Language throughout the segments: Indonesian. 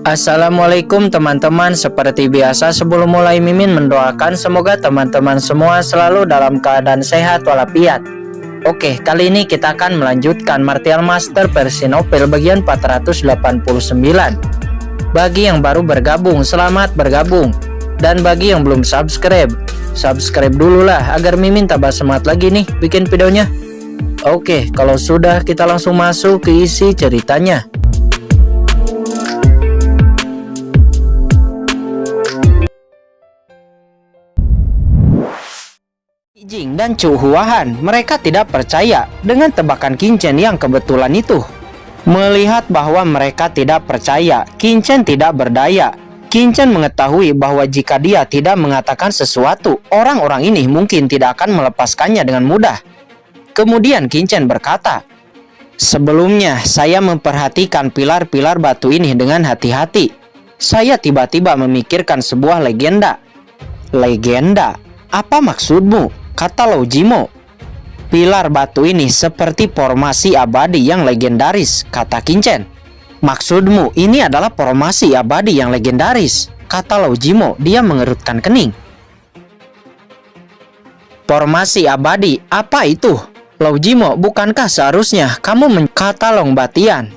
Assalamualaikum teman-teman. Seperti biasa sebelum mulai Mimin mendoakan semoga teman-teman semua selalu dalam keadaan sehat walafiat. Oke, kali ini kita akan melanjutkan Martial Master versi novel bagian 489. Bagi yang baru bergabung, selamat bergabung. Dan bagi yang belum subscribe dulu lah agar Mimin tambah semangat lagi nih bikin videonya. Oke, kalau sudah kita langsung masuk ke isi ceritanya. Jing dan Chu Huahan, mereka tidak percaya dengan tebakan Qin Chen yang kebetulan itu. Melihat bahwa mereka tidak percaya, Qin Chen tidak berdaya. Qin Chen mengetahui bahwa jika dia tidak mengatakan sesuatu, orang-orang ini mungkin tidak akan melepaskannya dengan mudah. Kemudian Qin Chen berkata, "Sebelumnya saya memperhatikan pilar-pilar batu ini dengan hati-hati. Saya tiba-tiba memikirkan sebuah legenda." "Legenda? Apa maksudmu?" kata Lao Jimo. "Pilar batu ini seperti formasi abadi yang legendaris," kata Qin Chen. "Maksudmu ini adalah formasi abadi yang legendaris?" kata Lao Jimo. Dia mengerutkan kening. "Formasi abadi, apa itu?" "Lao Jimo, bukankah seharusnya kamu kata Long Batian?"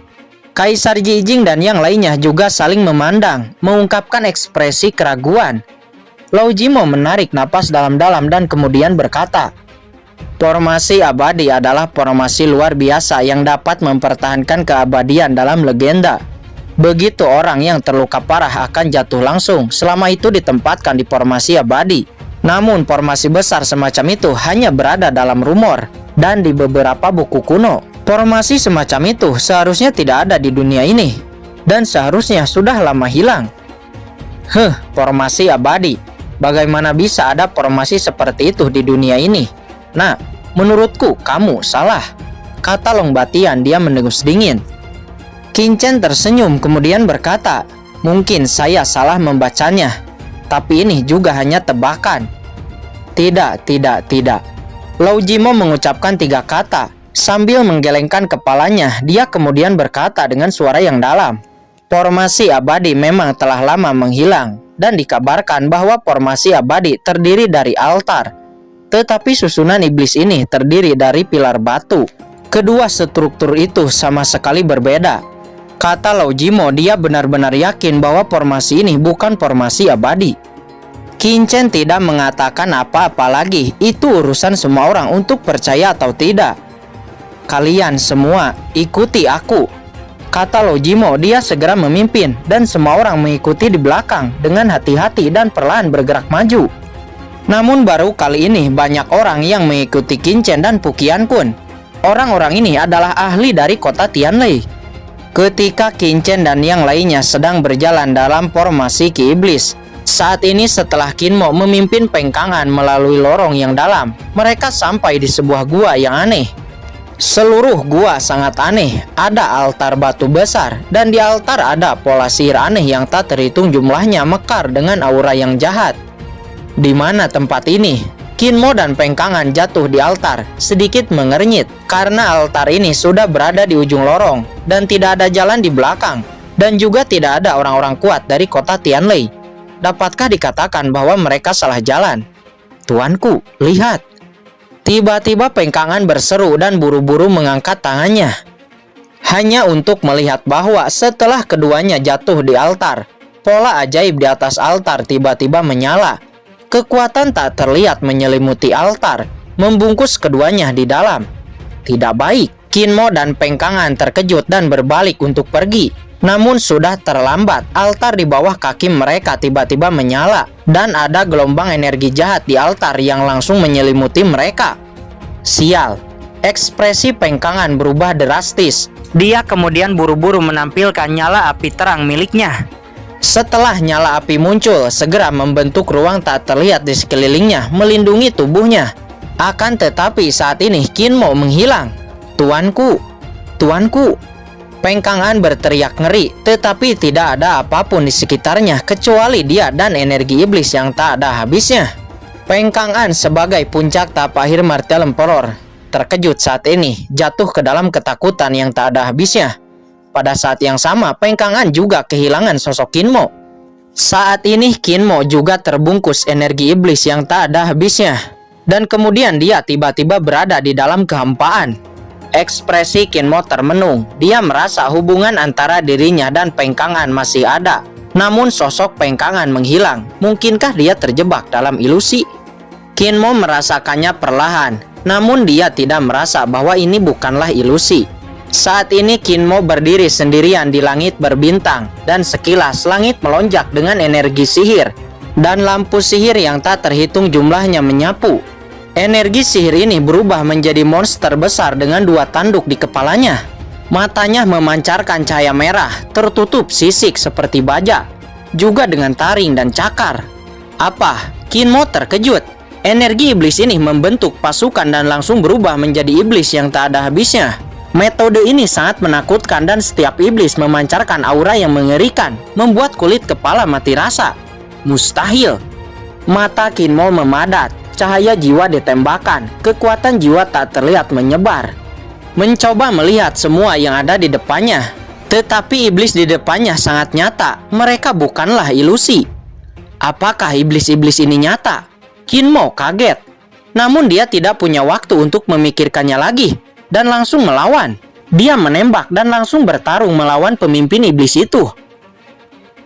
Kaisar Jijing dan yang lainnya juga saling memandang, mengungkapkan ekspresi keraguan. Lao Jimo menarik napas dalam-dalam dan kemudian berkata, "Formasi abadi adalah formasi luar biasa yang dapat mempertahankan keabadian dalam legenda. Begitu orang yang terluka parah akan jatuh langsung selama itu ditempatkan di formasi abadi. Namun formasi besar semacam itu hanya berada dalam rumor dan di beberapa buku kuno. Formasi semacam itu seharusnya tidak ada di dunia ini dan seharusnya sudah lama hilang." Formasi abadi. Bagaimana bisa ada formasi seperti itu di dunia ini? "Nah, menurutku kamu salah," kata Long Batian. Dia mendengus dingin. Qin Chen tersenyum kemudian berkata, "Mungkin saya salah membacanya, tapi ini juga hanya tebakan." Tidak. Lao Jimo mengucapkan 3 kata. Sambil menggelengkan kepalanya, dia kemudian berkata dengan suara yang dalam, "Formasi abadi memang telah lama menghilang. Dan dikabarkan bahwa formasi abadi terdiri dari altar. Tetapi susunan iblis ini terdiri dari pilar batu. Kedua struktur itu sama sekali berbeda," kata Lao Jimo. Dia benar-benar yakin bahwa formasi ini bukan formasi abadi. Qin Chen tidak mengatakan apa-apa lagi. Itu urusan semua orang untuk percaya atau tidak. "Kalian semua ikuti aku," kata Lao Jimo. Dia segera memimpin dan semua orang mengikuti di belakang dengan hati-hati dan perlahan bergerak maju. Namun baru kali ini banyak orang yang mengikuti Qin Chen dan Fu Qianqun. Orang-orang ini adalah ahli dari kota Tianlei. Ketika Qin Chen dan yang lainnya sedang berjalan dalam formasi Ki Iblis, saat ini setelah Qin Mo memimpin pengkangan melalui lorong yang dalam, mereka sampai di sebuah gua yang aneh. Seluruh gua sangat aneh. Ada altar batu besar dan di altar ada pola sihir aneh yang tak terhitung jumlahnya mekar dengan aura yang jahat. Di mana tempat ini? Qin Mo dan pengkangan jatuh di altar, sedikit mengernyit karena altar ini sudah berada di ujung lorong dan tidak ada jalan di belakang dan juga tidak ada orang-orang kuat dari kota Tianlei. Dapatkah dikatakan bahwa mereka salah jalan? "Tuanku, lihat!" Tiba-tiba pengkangan berseru dan buru-buru mengangkat tangannya, hanya untuk melihat bahwa setelah keduanya jatuh di altar, pola ajaib di atas altar tiba-tiba menyala. Kekuatan tak terlihat menyelimuti altar, membungkus keduanya di dalam. Tidak baik. Qin Mo dan pengkangan terkejut dan berbalik untuk pergi. Namun sudah terlambat. Altar di bawah kaki mereka tiba-tiba menyala dan ada gelombang energi jahat di altar yang langsung menyelimuti mereka. Sial. Ekspresi pengkangan berubah drastis. Dia kemudian buru-buru menampilkan nyala api terang miliknya. Setelah nyala api muncul, segera membentuk ruang tak terlihat di sekelilingnya, melindungi tubuhnya. Akan tetapi saat ini Qin Mo menghilang. "Tuanku, tuanku!" Pengkangan berteriak ngeri, tetapi tidak ada apapun di sekitarnya kecuali dia dan energi iblis yang tak ada habisnya. Pengkangan sebagai puncak tahap akhir Martial Emperor terkejut saat ini, jatuh ke dalam ketakutan yang tak ada habisnya. Pada saat yang sama, Peng Kang An juga kehilangan sosok Kinmo. Saat ini Kinmo juga terbungkus energi iblis yang tak ada habisnya. Dan kemudian dia tiba-tiba berada di dalam kehampaan. Ekspresi Kinmo termenung. Dia merasa hubungan antara dirinya dan Peng Kang An masih ada. Namun sosok Peng Kang An menghilang. Mungkinkah dia terjebak dalam ilusi? Kinmo merasakannya perlahan. Namun dia tidak merasa bahwa ini bukanlah ilusi. Saat ini Kinmo berdiri sendirian di langit berbintang, dan sekilas langit melonjak dengan energi sihir, dan lampu sihir yang tak terhitung jumlahnya menyapu. Energi sihir ini berubah menjadi monster besar dengan 2 tanduk di kepalanya. Matanya memancarkan cahaya merah, tertutup sisik seperti baja, juga dengan taring dan cakar. Apa? Kinmo terkejut. Energi iblis ini membentuk pasukan dan langsung berubah menjadi iblis yang tak ada habisnya. Metode ini sangat menakutkan dan setiap iblis memancarkan aura yang mengerikan, membuat kulit kepala mati rasa. Mustahil. Mata Kinmo memadat, cahaya jiwa ditembakkan, kekuatan jiwa tak terlihat menyebar. Mencoba melihat semua yang ada di depannya. Tetapi iblis di depannya sangat nyata, mereka bukanlah ilusi. Apakah iblis-iblis ini nyata? Kinmo kaget. Namun dia tidak punya waktu untuk memikirkannya lagi. Dan langsung melawan. Dia menembak dan langsung bertarung melawan pemimpin iblis itu.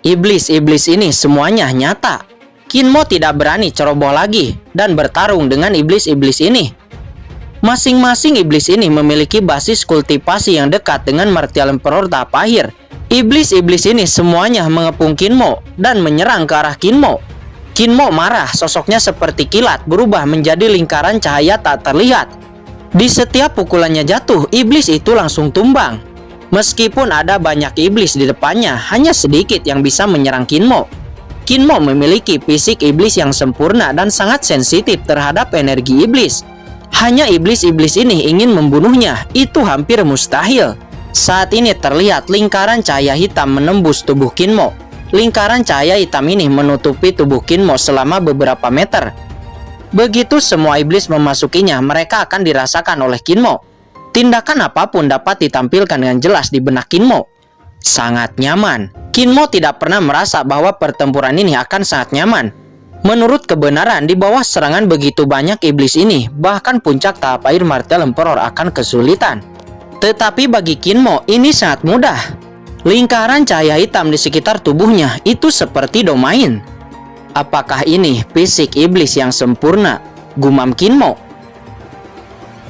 Iblis-iblis ini semuanya nyata. Kinmo tidak berani ceroboh lagi dan bertarung dengan iblis-iblis ini. Masing-masing iblis ini memiliki basis kultivasi yang dekat dengan Martial Emperor tahap akhir. Iblis-iblis ini semuanya mengepung Kinmo dan menyerang ke arah Kinmo. Kinmo marah, sosoknya seperti kilat berubah menjadi lingkaran cahaya tak terlihat. Di setiap pukulannya jatuh, iblis itu langsung tumbang. Meskipun ada banyak iblis di depannya, hanya sedikit yang bisa menyerang Kinmo. Kinmo memiliki fisik iblis yang sempurna dan sangat sensitif terhadap energi iblis. Hanya iblis-iblis ini ingin membunuhnya, itu hampir mustahil. Saat ini terlihat lingkaran cahaya hitam menembus tubuh Kinmo. Lingkaran cahaya hitam ini menutupi tubuh Kinmo selama beberapa meter. Begitu semua iblis memasukinya, mereka akan dirasakan oleh Kinmo. Tindakan apapun dapat ditampilkan dengan jelas di benak Kinmo. Sangat nyaman. Kinmo tidak pernah merasa bahwa pertempuran ini akan sangat nyaman. Menurut kebenaran, di bawah serangan begitu banyak iblis ini, bahkan puncak tahap air Martial Emperor akan kesulitan. Tetapi bagi Kinmo, ini sangat mudah. Lingkaran cahaya hitam di sekitar tubuhnya itu seperti domain. Apakah ini fisik iblis yang sempurna? Gumam Kinmo.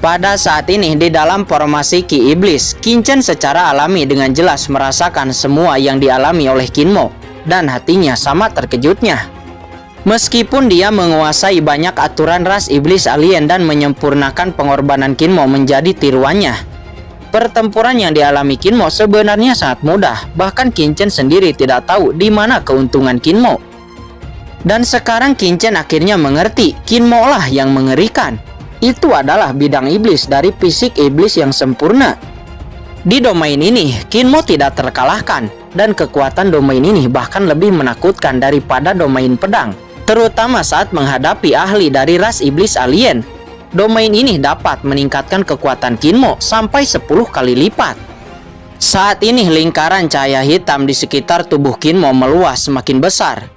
Pada saat ini di dalam formasi Ki Iblis, Qingchen secara alami dengan jelas merasakan semua yang dialami oleh Kinmo, dan hatinya sama terkejutnya. Meskipun dia menguasai banyak aturan ras iblis alien dan menyempurnakan pengorbanan Kinmo menjadi tiruannya, pertempuran yang dialami Kinmo sebenarnya sangat mudah. Bahkan Qingchen sendiri tidak tahu di mana keuntungan Kinmo. Dan sekarang Qingchen akhirnya mengerti, Kinmo lah yang mengerikan. Itu adalah bidang iblis dari fisik iblis yang sempurna. Di domain ini, Kinmo tidak terkalahkan, dan kekuatan domain ini bahkan lebih menakutkan daripada domain pedang, terutama saat menghadapi ahli dari ras iblis alien. Domain ini dapat meningkatkan kekuatan Kinmo sampai 10 kali lipat. Saat ini lingkaran cahaya hitam di sekitar tubuh Kinmo meluas semakin besar,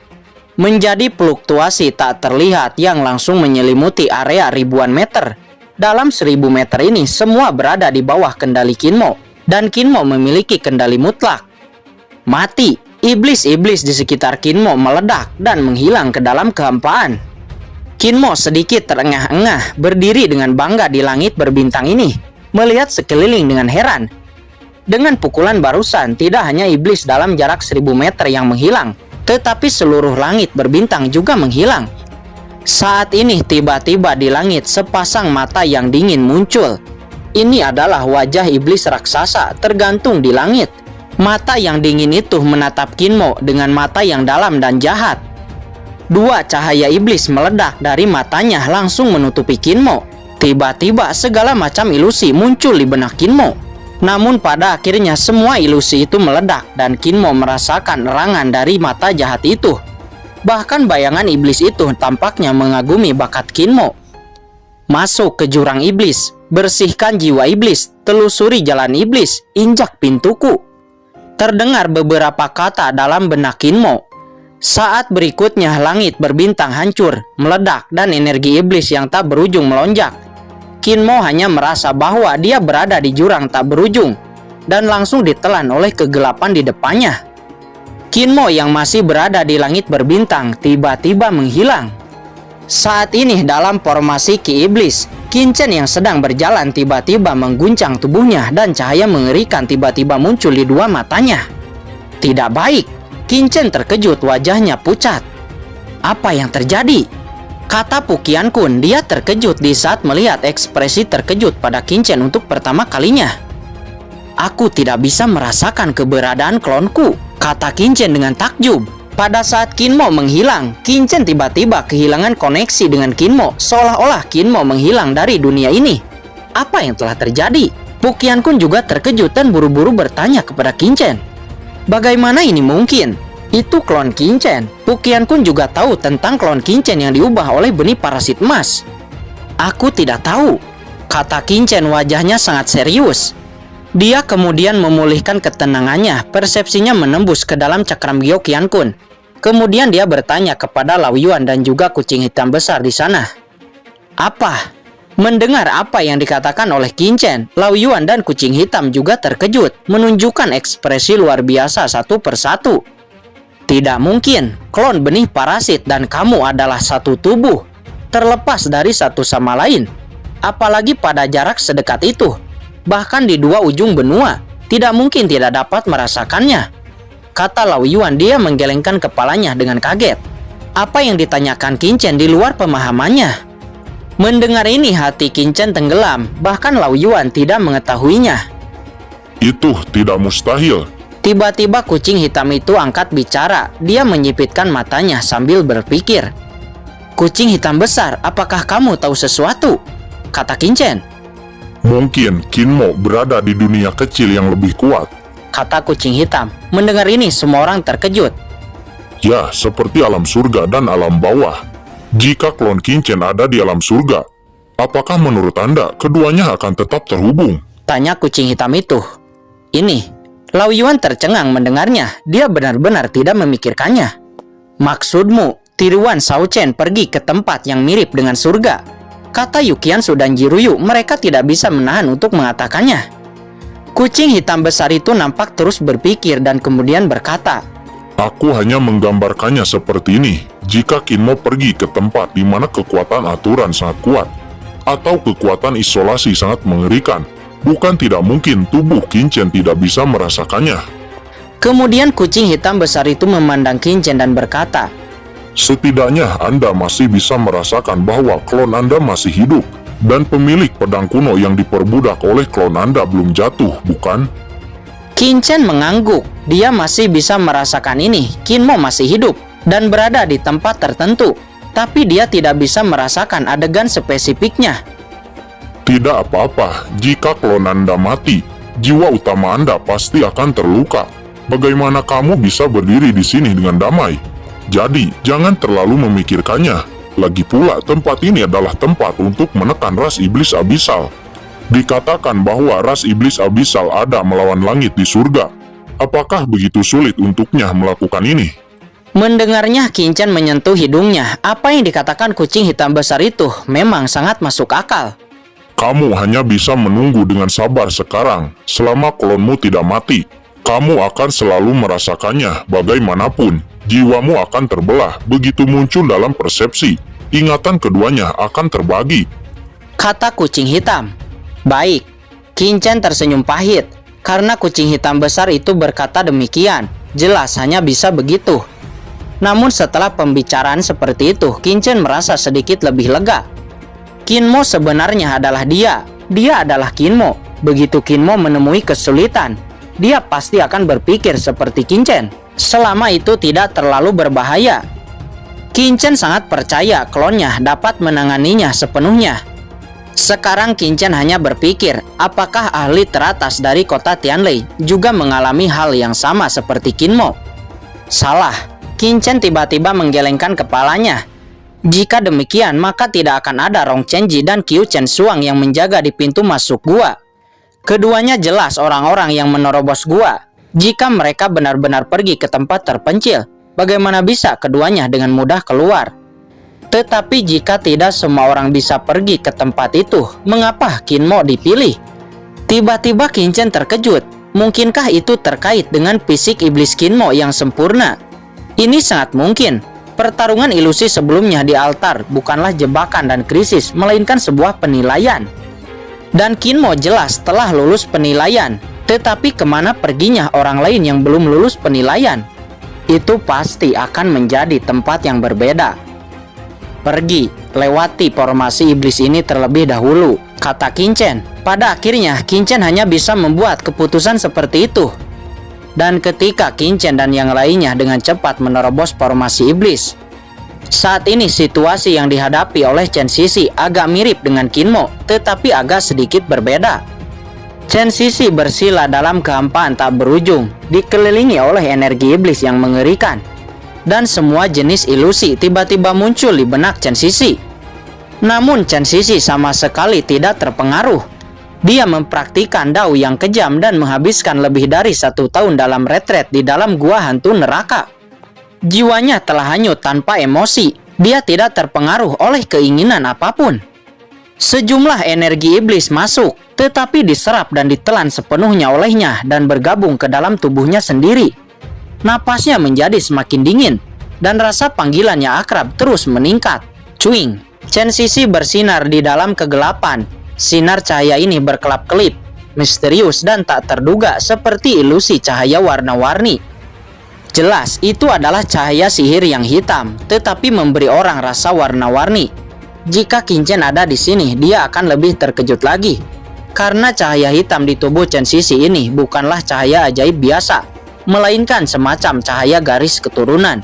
menjadi fluktuasi tak terlihat yang langsung menyelimuti area ribuan meter. Dalam 1000 meter ini semua berada di bawah kendali Kinmo, dan Kinmo memiliki kendali mutlak. Mati. Iblis-iblis di sekitar Kinmo meledak dan menghilang ke dalam kehampaan. Kinmo sedikit terengah-engah berdiri dengan bangga di langit berbintang ini, melihat sekeliling dengan heran. Dengan pukulan barusan, tidak hanya iblis dalam jarak 1000 meter yang menghilang, tetapi seluruh langit berbintang juga menghilang. Saat ini tiba-tiba di langit sepasang mata yang dingin muncul. Ini adalah wajah iblis raksasa tergantung di langit. Mata yang dingin itu menatap Kinmo dengan mata yang dalam dan jahat. 2 cahaya iblis meledak dari matanya langsung menutupi Kinmo. Tiba-tiba segala macam ilusi muncul di benak Kinmo. Namun pada akhirnya semua ilusi itu meledak dan Kinmo merasakan erangan dari mata jahat itu. Bahkan bayangan iblis itu tampaknya mengagumi bakat Kinmo. Masuk ke jurang iblis, bersihkan jiwa iblis, telusuri jalan iblis, injak pintuku. Terdengar beberapa kata dalam benak Kinmo. Saat berikutnya langit berbintang hancur, meledak dan energi iblis yang tak berujung melonjak. Kinmo hanya merasa bahwa dia berada di jurang tak berujung dan langsung ditelan oleh kegelapan di depannya. Kinmo yang masih berada di langit berbintang tiba-tiba menghilang. Saat ini dalam formasi Ki Iblis, Qin-Chen yang sedang berjalan tiba-tiba mengguncang tubuhnya dan cahaya mengerikan tiba-tiba muncul di dua matanya. Tidak baik, Qin-Chen terkejut, wajahnya pucat. Apa yang terjadi? Kata Pukian Kun, dia terkejut di saat melihat ekspresi terkejut pada Qin-Chen untuk pertama kalinya. Aku tidak bisa merasakan keberadaan klonku, kata Qin-Chen dengan takjub. Pada saat Kinmo menghilang, Qin-Chen tiba-tiba kehilangan koneksi dengan Kinmo, seolah-olah Kinmo menghilang dari dunia ini. Apa yang telah terjadi? Pukian Kun juga terkejut dan buru-buru bertanya kepada Qin-Chen. Bagaimana ini mungkin? Itu klon Qin-Chen. Pukian Kun juga tahu tentang klon Qin-Chen yang diubah oleh benih parasit emas. Aku tidak tahu, kata Qin-Chen, wajahnya sangat serius. Dia kemudian memulihkan ketenangannya, persepsinya menembus ke dalam cakram Gyo Qian Kun. Kemudian dia bertanya kepada Lao Yuan dan juga kucing hitam besar di sana. Apa? Mendengar apa yang dikatakan oleh Qin-Chen, Lao Yuan dan kucing hitam juga terkejut, menunjukkan ekspresi luar biasa satu persatu. Tidak mungkin, klon benih parasit dan kamu adalah satu tubuh, terlepas dari satu sama lain. Apalagi pada jarak sedekat itu, bahkan di dua ujung benua, tidak mungkin tidak dapat merasakannya, kata Lao Yuan. Dia menggelengkan kepalanya dengan kaget. Apa yang ditanyakan Qin-Chen di luar pemahamannya. Mendengar ini hati Qin-Chen tenggelam, bahkan Lao Yuan tidak mengetahuinya. Itu tidak mustahil. Tiba-tiba kucing hitam itu angkat bicara. Dia menyipitkan matanya sambil berpikir. Kucing hitam besar, apakah kamu tahu sesuatu? Kata Qin-Chen. Mungkin Kinmo berada di dunia kecil yang lebih kuat, kata kucing hitam. Mendengar ini semua orang terkejut. ya seperti alam surga dan alam bawah. Jika klon Qin-Chen ada di alam surga, apakah menurut Anda keduanya akan tetap terhubung? Tanya kucing hitam itu. Ini, Lao Yuan tercengang mendengarnya. Dia benar-benar tidak memikirkannya. Maksudmu, tiruan Shao Chen pergi ke tempat yang mirip dengan surga? Kata Yukian dan Jiruyu, mereka tidak bisa menahan untuk mengatakannya. Kucing hitam besar itu nampak terus berpikir dan kemudian berkata, Aku hanya menggambarkannya seperti ini. Jika Kinmo pergi ke tempat di mana kekuatan aturan sangat kuat, atau kekuatan isolasi sangat mengerikan, bukan tidak mungkin tubuh Qin-Chen tidak bisa merasakannya. Kemudian kucing hitam besar itu memandang Qin-Chen dan berkata, Setidaknya Anda masih bisa merasakan bahwa klon Anda masih hidup, dan pemilik pedang kuno yang diperbudak oleh klon Anda belum jatuh, bukan? Qin-Chen mengangguk. Dia masih bisa merasakan ini. Kinmo masih hidup dan berada di tempat tertentu, tapi dia tidak bisa merasakan adegan spesifiknya. Tidak apa-apa, jika klon Anda mati, jiwa utama Anda pasti akan terluka. Bagaimana kamu bisa berdiri di sini dengan damai? Jadi, jangan terlalu memikirkannya. Lagi pula, tempat ini adalah tempat untuk menekan ras iblis abisal. Dikatakan bahwa ras iblis abisal ada melawan langit di surga. Apakah begitu sulit untuknya melakukan ini? Mendengarnya, Qin-Chen menyentuh hidungnya. Apa yang dikatakan kucing hitam besar itu memang sangat masuk akal. Kamu hanya bisa menunggu dengan sabar sekarang. Selama klonmu tidak mati, kamu akan selalu merasakannya. Bagaimanapun, jiwamu akan terbelah begitu muncul dalam persepsi. Ingatan keduanya akan terbagi, kata kucing hitam. Baik, Qin-Chen tersenyum pahit. Karena kucing hitam besar itu berkata demikian, jelas hanya bisa begitu. Namun setelah pembicaraan seperti itu, Qin-Chen merasa sedikit lebih lega. Kinmo sebenarnya adalah dia. Dia adalah Kinmo. Begitu Kinmo menemui kesulitan, dia pasti akan berpikir seperti Qin-Chen. Selama itu tidak terlalu berbahaya. Qin-Chen sangat percaya klonnya dapat menanganinya sepenuhnya. Sekarang Qin-Chen hanya berpikir, apakah ahli teratas dari kota Tianlei juga mengalami hal yang sama seperti Kinmo? Salah. Qin-Chen tiba-tiba menggelengkan kepalanya. Jika demikian, maka tidak akan ada Rong Chenji dan Qiu Chen Suang yang menjaga di pintu masuk gua. Keduanya jelas orang-orang yang menerobos gua. Jika mereka benar-benar pergi ke tempat terpencil, bagaimana bisa keduanya dengan mudah keluar? Tetapi jika tidak semua orang bisa pergi ke tempat itu, mengapa Kinmo dipilih? Tiba-tiba Kinchen terkejut. Mungkinkah itu terkait dengan fisik iblis Kinmo yang sempurna? Ini sangat mungkin. Pertarungan ilusi sebelumnya di altar bukanlah jebakan dan krisis, melainkan sebuah penilaian. Dan Kinmo jelas telah lulus penilaian. Tetapi kemana perginya orang lain yang belum lulus penilaian? Itu pasti akan menjadi tempat yang berbeda. Pergi, lewati formasi iblis ini terlebih dahulu, kata Kinchen. Pada akhirnya, Kinchen hanya bisa membuat keputusan seperti itu. Dan ketika Kinchen dan yang lainnya dengan cepat menerobos formasi iblis, saat ini situasi yang dihadapi oleh Chen Sisi agak mirip dengan Kinmo, tetapi agak sedikit berbeda. Chen Sisi bersila dalam kehampaan tak berujung, dikelilingi oleh energi iblis yang mengerikan. Dan semua jenis ilusi tiba-tiba muncul di benak Chen Sisi. Namun Chen Sisi sama sekali tidak terpengaruh. Dia mempraktikkan Dao yang kejam dan menghabiskan lebih dari 1 tahun dalam retret di dalam gua hantu neraka. Jiwanya telah hanyut tanpa emosi. Dia tidak terpengaruh oleh keinginan apapun. Sejumlah energi iblis masuk, tetapi diserap dan ditelan sepenuhnya olehnya dan bergabung ke dalam tubuhnya sendiri. Napasnya menjadi semakin dingin, dan rasa panggilannya akrab terus meningkat. Cuing. Chen Sisi bersinar di dalam kegelapan. Sinar cahaya ini berkelap-kelip, misterius dan tak terduga seperti ilusi cahaya warna-warni. Jelas itu adalah cahaya sihir yang hitam, tetapi memberi orang rasa warna-warni. Jika Kinchen ada di sini, dia akan lebih terkejut lagi. Karena cahaya hitam di tubuh Chen Sisi ini bukanlah cahaya ajaib biasa, melainkan semacam cahaya garis keturunan.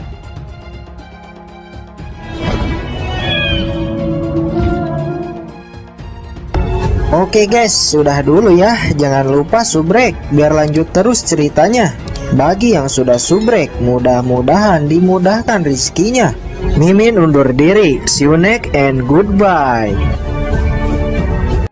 Oke guys, sudah dulu ya. Jangan lupa subrek biar lanjut terus ceritanya. Bagi yang sudah subrek, mudah-mudahan dimudahkan rezekinya. Mimin undur diri. See you next and goodbye.